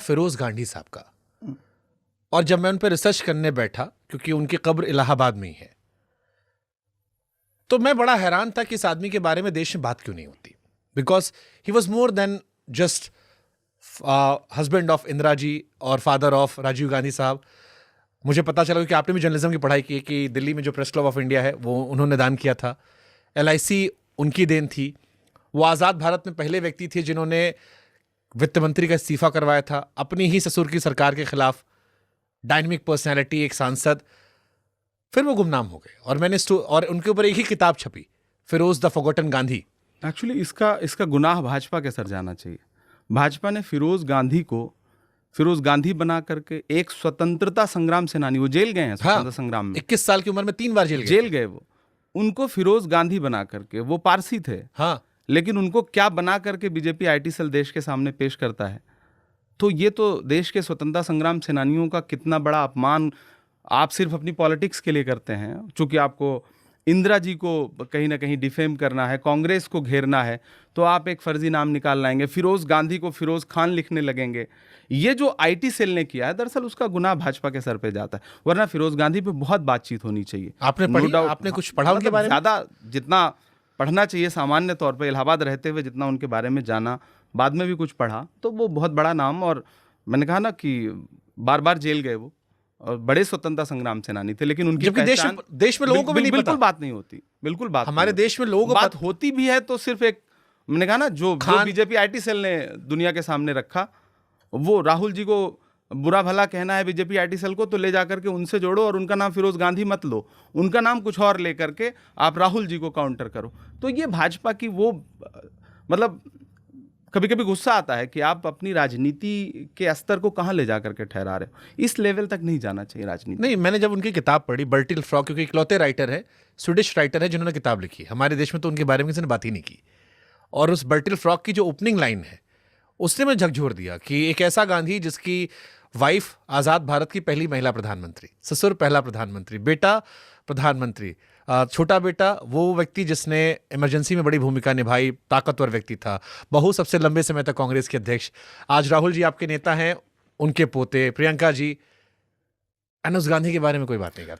फिरोज गांधी साहब का, और जब मैं उन पर रिसर्च करने बैठा, क्योंकि उनकी कब्र इलाहाबाद में ही है, तो मैं बड़ा हैरान था कि इस आदमी के बारे में देश में बात क्यों नहीं होती। Because he was more than just husband of Indira ji और फादर ऑफ राजीव गांधी साहब। मुझे पता चला कि आपने भी जर्नलिज्म की पढ़ाई की है कि दिल्ली में जो प्रेस क्लब ऑफ इंडिया है वो उन्होंने दान किया था, LIC उनकी देन थी। वो आज़ाद भारत में पहले व्यक्ति थे जिन्होंने वित्त मंत्री का इस्तीफा करवाया था अपनी ही ससुर की सरकार के खिलाफ। डायनेमिक पर्सनैलिटी, एक सांसद। फिर वो गुमनाम हो गए और उनके ऊपर एक ही किताब छपी, Feroze the forgotten Gandhi. Actually इसका गुनाह भाजपा के सर जाना चाहिए। भाजपा ने फिरोज गांधी को फिरोज गांधी बना करके एक स्वतंत्रता संग्राम सेनानी, वो जेल गए हैं स्वतंत्रता संग्राम में, 21 साल की उम्र में 3 बार जेल गए वो, उनको फिरोज गांधी बना करके, वो पारसी थे हाँ, लेकिन उनको क्या बना करके बीजेपी IT सेल देश के सामने पेश करता है। तो ये तो देश के स्वतंत्रता संग्राम सेनानियों का कितना बड़ा अपमान आप सिर्फ अपनी पॉलिटिक्स के लिए करते हैं। चूंकि आपको इंदिरा जी को कहीं ना कहीं डिफेम करना है, कांग्रेस को घेरना है, तो आप एक फर्जी नाम निकाल लाएंगे, फिरोज गांधी को फिरोज खान लिखने लगेंगे। ये जो IT सेल ने किया है, दरअसल उसका गुनाह भाजपा के सर पे जाता है। वरना फिरोज गांधी पे बहुत बातचीत होनी चाहिए। आपने कुछ पढ़ा उनके बारे में? ज्यादा जितना पढ़ना चाहिए सामान्य तौर पर, इलाहाबाद रहते हुए जितना उनके बारे में जाना, बाद में भी कुछ पढ़ा, तो वो बहुत बड़ा नाम। और मैंने कहा ना कि बार बार जेल गए वो, और बड़े स्वतंत्रता संग्राम सेनानी थे, लेकिन उनकी देश में लोगों को भी नहीं पता। बिल्कुल बात नहीं होती, बिल्कुल बात हमारे देश में लोगों को बात होती भी है तो सिर्फ एक, मैंने कहा ना, जो बीजेपी IT सेल ने दुनिया के सामने रखा, वो राहुल जी को बुरा भला कहना है बीजेपी IT सेल को, तो ले जाकर के उनसे जोड़ो और उनका नाम फिरोज गांधी मत लो, उनका नाम कुछ और लेकर के आप राहुल जी को काउंटर करो। तो ये भाजपा की वो, मतलब कभी कभी गुस्सा आता है कि आप अपनी राजनीति के स्तर को कहां ले जाकर के ठहरा रहे हो। इस लेवल तक नहीं जाना चाहिए राजनीति। नहीं, मैंने जब उनकी किताब पढ़ी, बर्टिल फ्रॉक, क्योंकि इकलौते राइटर है, स्वीडिश राइटर है जिन्होंने किताब लिखी, हमारे देश में तो उनके बारे में किसी ने बात ही नहीं की। और उस बर्टिल फ्रॉक की जो ओपनिंग लाइन है, उसने मुझे झकझोर दिया कि एक ऐसा गांधी जिसकी वाइफ आज़ाद भारत की पहली महिला प्रधानमंत्री, ससुर पहला प्रधानमंत्री, बेटा प्रधानमंत्री, छोटा बेटा वो व्यक्ति जिसने इमरजेंसी में बड़ी भूमिका निभाई, ताकतवर व्यक्ति था, बहू सबसे लंबे समय तक कांग्रेस के अध्यक्ष, आज राहुल जी आपके नेता हैं, उनके पोते, प्रियंका जी, उस गांधी के बारे में कोई बात नहीं करता।